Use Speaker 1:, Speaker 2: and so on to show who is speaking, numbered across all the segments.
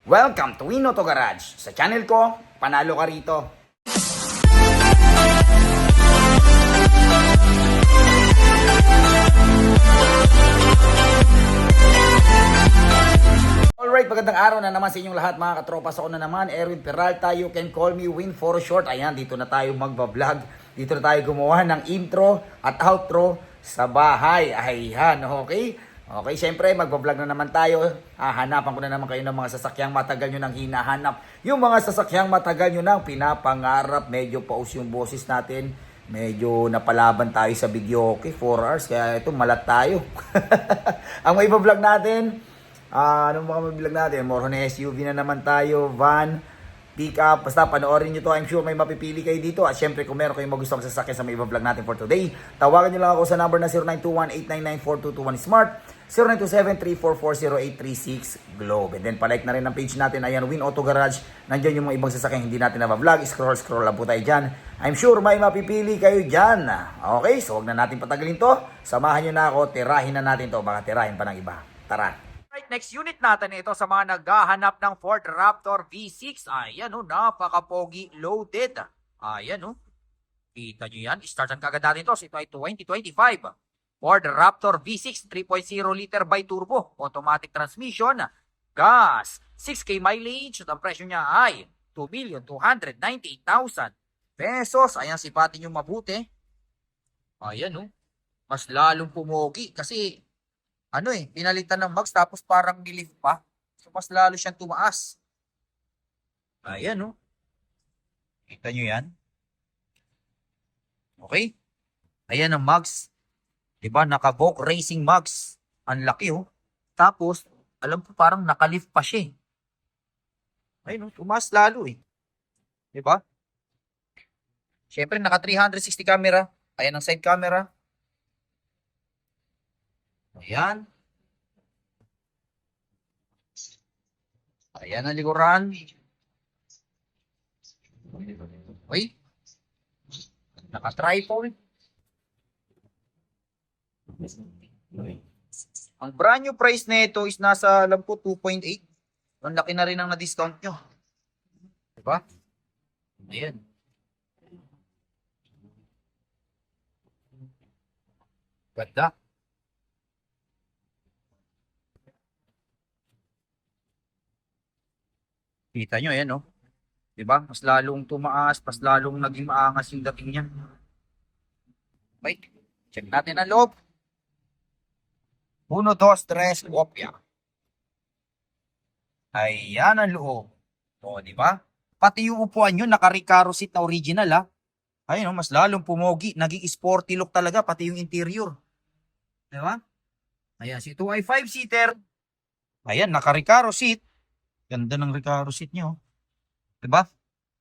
Speaker 1: Welcome to Win Auto Garage. Sa channel ko, panalo ka rito. Alright, magandang araw na naman sa inyong lahat mga katropas. Ako na naman, Erwin Peralta. You can call me Win for short. Ayan, dito na tayo magbablog. Dito na tayo gumawa ng intro at outro sa bahay. Ayan, okay? Okay, syempre magbablog na naman tayo. Hahanapan ko na naman kayo ng mga sasakyang matagal nyo nang hinahanap. Yung mga sasakyang matagal nyo nang pinapangarap. Medyo paus yung boses natin. Medyo napalaban tayo sa video. Okay, 4 hours. Kaya ito, malat tayo. Ang may vlog natin, anong mga mabilag natin? More on SUV na naman tayo, van, pick up. Basta panoorin nyo to. I'm sure may mapipili kayo dito. At syempre kung meron kayong magustuhang sasakyan sa may vlog natin for today, tawagan nyo lang ako sa number na 0921-899-4221 Smart, 0927-344-0836 Globe. And then palike na rin ang page natin. Ayan, Win Auto Garage. Nandiyan yung mga ibang sasakyan hindi natin na-vlog. Scroll lang po tayo dyan. I'm sure may mapipili kayo dyan. Okay, so huwag na natin patagalin to. Samahan nyo na ako. Tirahin na natin to. Baka tirahin pa ng iba. Tara! Right, next unit natin ito sa mga naghahanap ng Ford Raptor V6. Ayan o, napaka-pogi loaded. Ayan o. Kita nyo yan. Startan kagad natin ito. So ito ay 2025. Ford Raptor V6 3.0 liter bi-turbo. Automatic transmission. Gas. 6K mileage. At ang presyo niya ay 2,298,000 pesos. Ayan, sipatin nyo mabuti. Ayan o. Mas lalong pumogi kasi pinalitan ng mags tapos parang nilift pa. So, mas lalo siyang tumaas. Ayan, no? Kita nyo yan? Okay? Ayan ang mags. Diba? Naka-Vogue Racing mags. Ang laki, oh. Tapos, alam ko parang nakalift pa siya, eh. Ayun, no? Tumaas lalo, eh. Diba? Siyempre, naka 360 camera. Ayan ang side camera. Ayan. Ayan ang likuran. Uy. Naka-tripod. Ang brand new price nito is nasa, alam ko, 2.8. Ang laki na rin ang na-discount nyo. Diba? Ayan. Ganda. Kita nyo, ayan, no? Diba? Mas lalong tumaas, mas lalong naging maangas yung dating niya. Wait, check natin ang loob. 1, 2, 3, kopya. Ayan ang loob. O, diba? Pati yung upuan nyo, naka-Recaro seat na original, ha? Ayun, no? Mas lalong pumogi. Naging sporty look talaga, pati yung interior. Diba? Ayan, si 2 ay 5-seater. Ayan, naka-Recaro seat. Ganda ng Recaro seat nyo. Diba?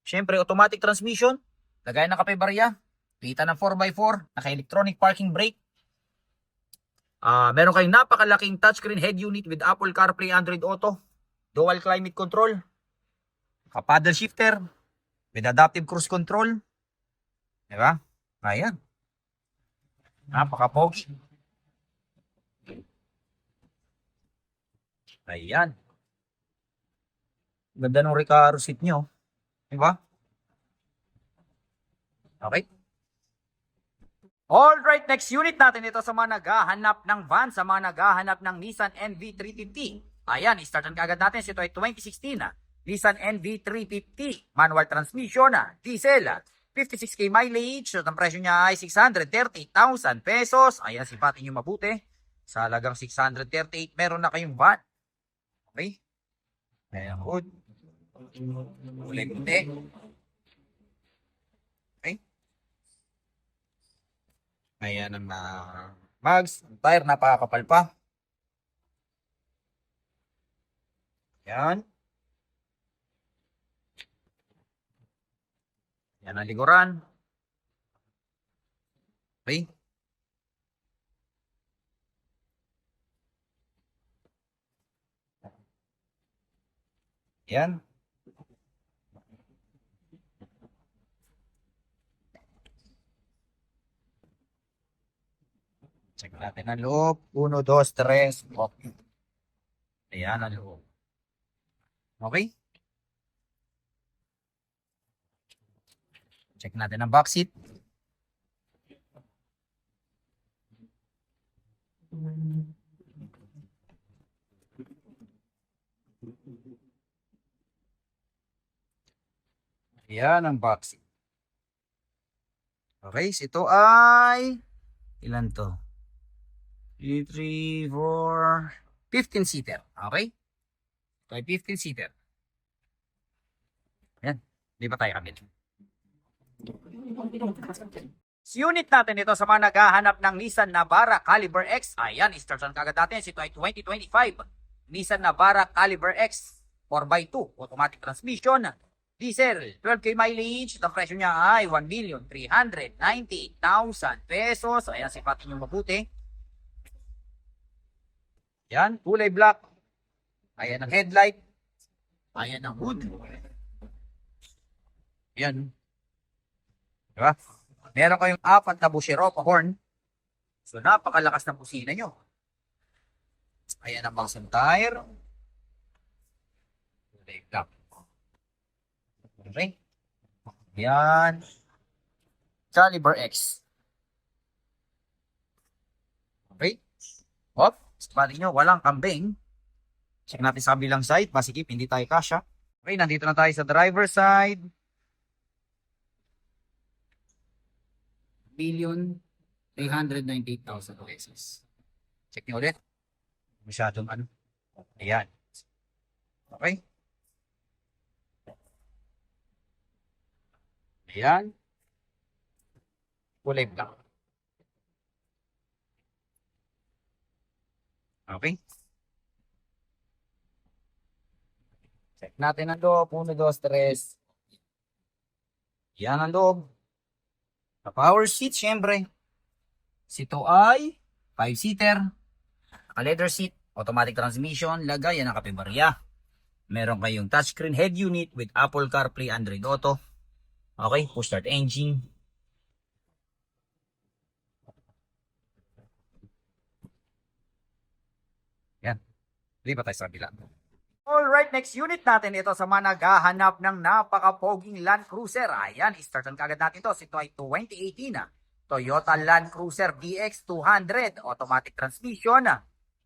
Speaker 1: Siyempre, automatic transmission. Lagay ng kape-barya. Kita ng 4x4. Naka-electronic parking brake. Meron kayong napakalaking touchscreen head unit with Apple CarPlay, Android Auto. Dual climate control. Naka-paddle shifter. With adaptive cruise control. Diba? Ayan. Napaka-pogi. Ayan. Ganda ng Recaro seat nyo. Diba? Okay. Alright, next unit natin ito sa mga naghahanap ng van, sa mga naghahanap ng Nissan NV350. Ayan, startan kaagad natin. Ito ay 2016. Nissan NV350. Manual transmission. Diesel. 56K mileage. At ang presyo niya ay 638,000 pesos. Ayan, sipatin nyo mabuti. Sa halagang 638, meron na kayong van. Okay. Ayan, good. Kulay puti. Okay. Ayan ang mags. Ang tire napakakapal pa. Ayan. Ayan ang likuran. Okay. Ayan. Check natin ang loob. 1, 2, 3. Okay. Ayan ang loob. Okay? Check natin ang back seat. Ayan ang back seat. Okay, so ito ay ilan to? 2, 3, 4, 15-seater. Okay? Ito ay 15-seater. Ayan, di ba tayo kabit? Si unit natin ito sa mga naghahanap ng Nissan Navara Caliber X. Ayan, startan kagad natin. Ito ay 2025 Nissan Navara Caliber X 4x2 automatic transmission. Diesel, 12K mileage. Ang presyo niya ay 1,398,000 pesos. Ayan, sipatin nyo mabuti. Ayan, kulay black. Ayan ang headlight. Ayan ang hood. Ayan. Diba? Meron kayong 4 na Bushero horn. So, napakalakas ng busina nyo. Ayan ang bangsan tire. Kulay black. Okay. Ayan. Caliber X. Okay. Hop. Sabi nyo, walang kambing. Check natin sa kabilang side. Masikip, hindi tayo kasya. Okay, nandito na tayo sa driver side. 1,398,000 pesos. Check nyo ulit. Masyadong ano. Ayan. Okay. Ayan. Kulay black. Okay. Check natin ang loob. 1, 2, 3. Yan ang loob. Power seat, syempre. Ito ay 5-seater. Leather seat, automatic transmission, lagayan ng kape-barya. Meron kayong touchscreen head unit with Apple CarPlay, Android Auto. Okay, push start engine. Yan. Lipat tayo sa kabila. Alright, next unit natin ito sa mga naghahanap ng napaka-poging Land Cruiser. Ayan, startan kagad natin ito. Ito ay 2018 Toyota Land Cruiser DX200. Automatic transmission,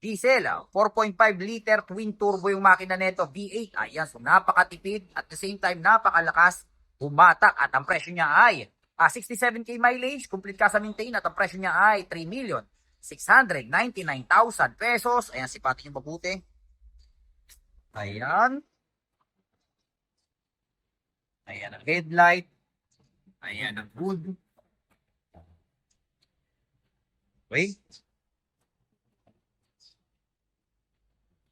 Speaker 1: diesel, 4.5 liter twin turbo yung makina nito, V8. Ayan, so napakatipid at the same time napakalakas humatak at ang presyo niya ay 67K mileage, complete ka sa maintain at ang presyo niya ay 3,699,000 pesos. Ayan, sipatin yung mabuti. Ayan. Ayan ang headlight. Ayan ang hood. Okay.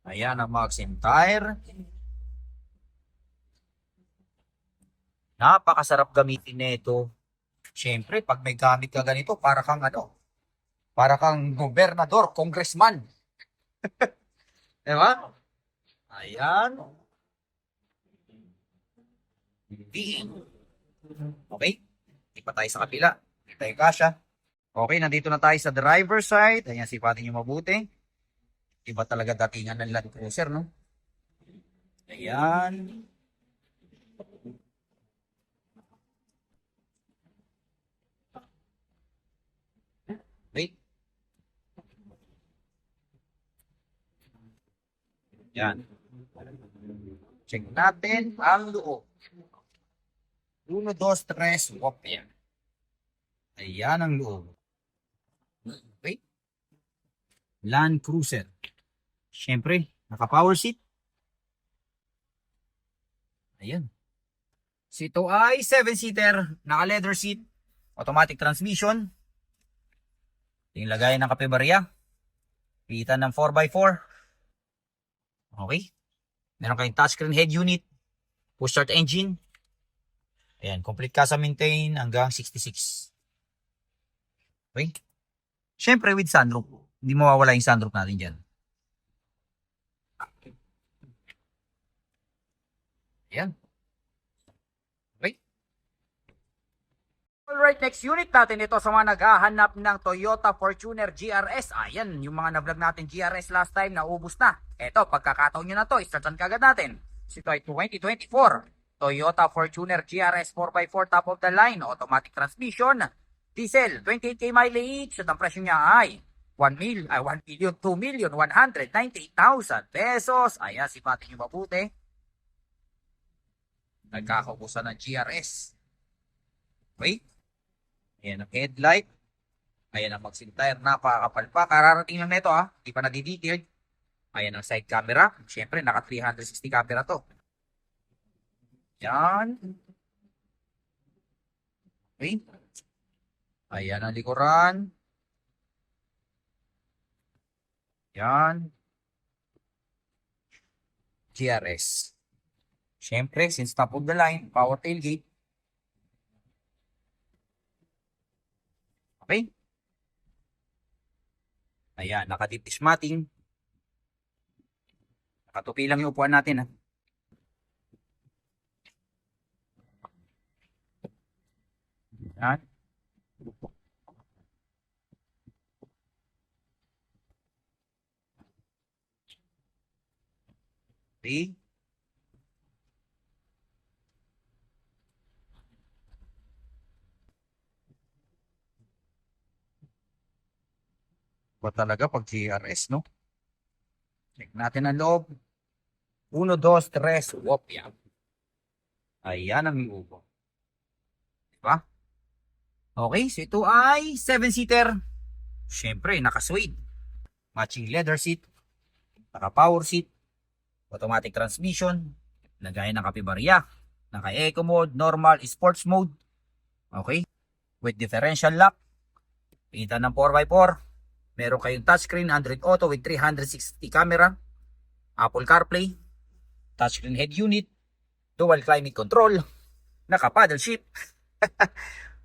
Speaker 1: Ayan ang Maxim tire. Napakasarap gamitin nito. Siyempre, pag may gamit ka ganito, para kang ano? Para kang gobernador, congressman. Diba? Ayan. Okay. Ipa tayo sa kapila. Hindi tayo kasya. Okay, nandito na tayo sa driver side. Ayan, sipatin nyo mabuti. Iba talaga datingan ng Land Cruiser, no? Ayan. Okay. Ayan. Check natin ang loob. 1, 2, 3, wop yan. Ayan ang loob. Okay. Land Cruiser. Siyempre, naka-power seat. Ayan. So ito ay 7-seater, naka-leather seat, automatic transmission. Ito yung lagayan ng kape-barya. Pitan ng 4x4. Okay. Meron kayong touchscreen head unit, push start engine. Ayan, complete ka sa maintain hanggang 66. Okay. Siyempre with sunroof. Hindi mawawala yung sunroof natin dyan. Ayan. Okay. Alright, next unit natin ito sa mga naghahanap ng Toyota Fortuner GRS. Ayan, yung mga na-vlog natin GRS last time, naubos na. Eto, pagkakataon nyo na to, startan kagad natin. Ito ay 2024 Toyota Fortuner GRS 4x4 top of the line, automatic transmission, diesel, 28k mileage, at ang presyo niya ay 1,2,198,000 pesos. Ayan, sipatin nyo mabuti. Nagkakaubusan ng GRS. Okay? Ayan ang headlight. Ayan ang magsin tire. Napakakapal pa. Kararating lang nito ha. Hindi pa nadi-detailed. Ayan ang side camera. Siyempre, naka 360 camera to. Yan. Okay. Ayan ang likuran. Yan. GRS. Siyempre, since top of the line, power tailgate. Okay. Ayan, naka-deep dish matting. Nakatupi lang yung upuan natin ha. Yan. Okay. Ba talaga pag GRS, no? Check natin ang loob. 1, 2, 3, whoop, yan. Ayan ang upo. Diba? Okay, so ito ay 7-seater. Siyempre, naka-suede. Matching leather seat. Naka-power seat. Automatic transmission. Lagay ng kapibarya. Naka-eco mode, normal, sports mode. Okay. With differential lock. Kita ng 4x4. Meron kayong touchscreen, Android Auto with 360 camera. Apple CarPlay. Touchscreen head unit. Dual climate control. Naka-paddle shift.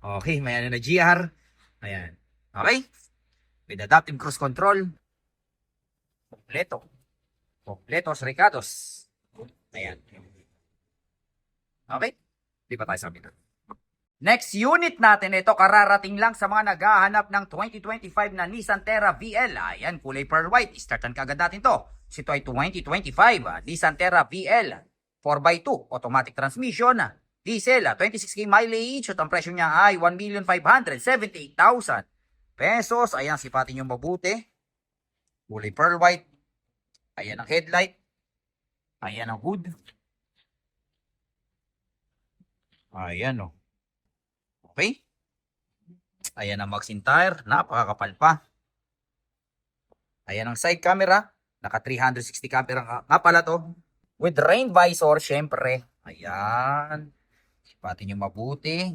Speaker 1: Okay, may ano na GR. Ayan. Okay. With adaptive cruise control. Kompleto. Kompletos, recados. Ayan. Okay. Di pa tayo sabi na. Next unit natin, ito kararating lang sa mga naghahanap ng 2025 na Nissan Terra VL. Ayan, kulay pearl white. Startan kagad natin to. Ito ay 2025 Nissan Terra VL 4x2 automatic transmission, diesel, 26k mileage, at ang presyo niya ay 1,578,000 pesos. Ayan, sipatin yung mabuti. Kulay pearl white. Ayan ang headlight. Ayan ang hood. Ayan o. Okay. Ayan ang magsin tire. Napakakapal pa. Ayan ang side camera. Naka 360 camera nga pala to. With rain visor, syempre. Ayan. Sipatin nyo mabuti.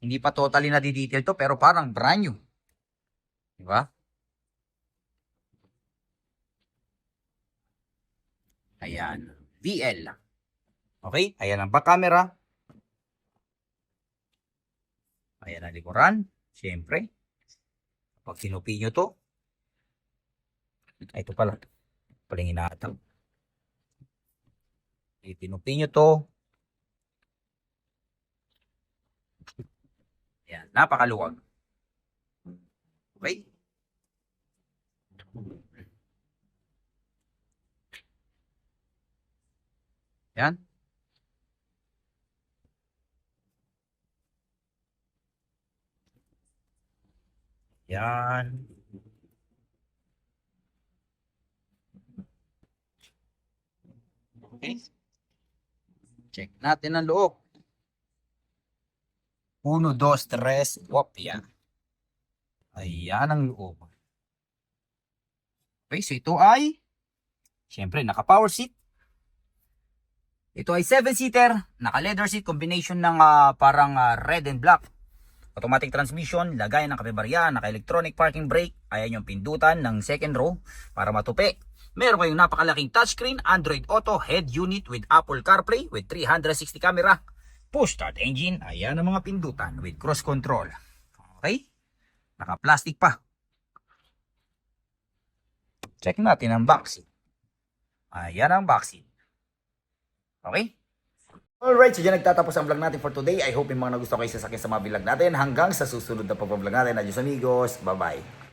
Speaker 1: Hindi pa totally na detail to, pero parang brand new. Diba? Ayan. VL. Okay. Ayan ang back camera. Ayan ang likuran. Siyempre. Pag sinupi nyo to. Ay, ito pala. Paling inaatang. Itinupi nyo to. Ayan. Napakaluwag. Okay. Ayan. Yan. Okay. Check natin ang loob. 1, 2, 3, wop, yan. Ayan ang loob. Okay, so ito ay, syempre, naka-power seat. Ito ay 7-seater, naka-leather seat, combination ng parang red and black. Automatic transmission, lagay ng kapibarya, naka-electronic parking brake. Ayan yung pindutan ng second row para matupi. Meron kayong napakalaking touchscreen, Android Auto, head unit with Apple CarPlay with 360 camera. Push start engine, ayan ang mga pindutan with cruise control. Okay? Naka-plastic pa. Check natin ang back seat. Ayan ang back seat. Okay? Alright, so dyan nagtatapos ang vlog natin for today. I hope yung mga nagustuhan kayo sa akin sa mga vlog natin. Hanggang sa susunod na pag-vlog natin. Adios amigos. Bye-bye.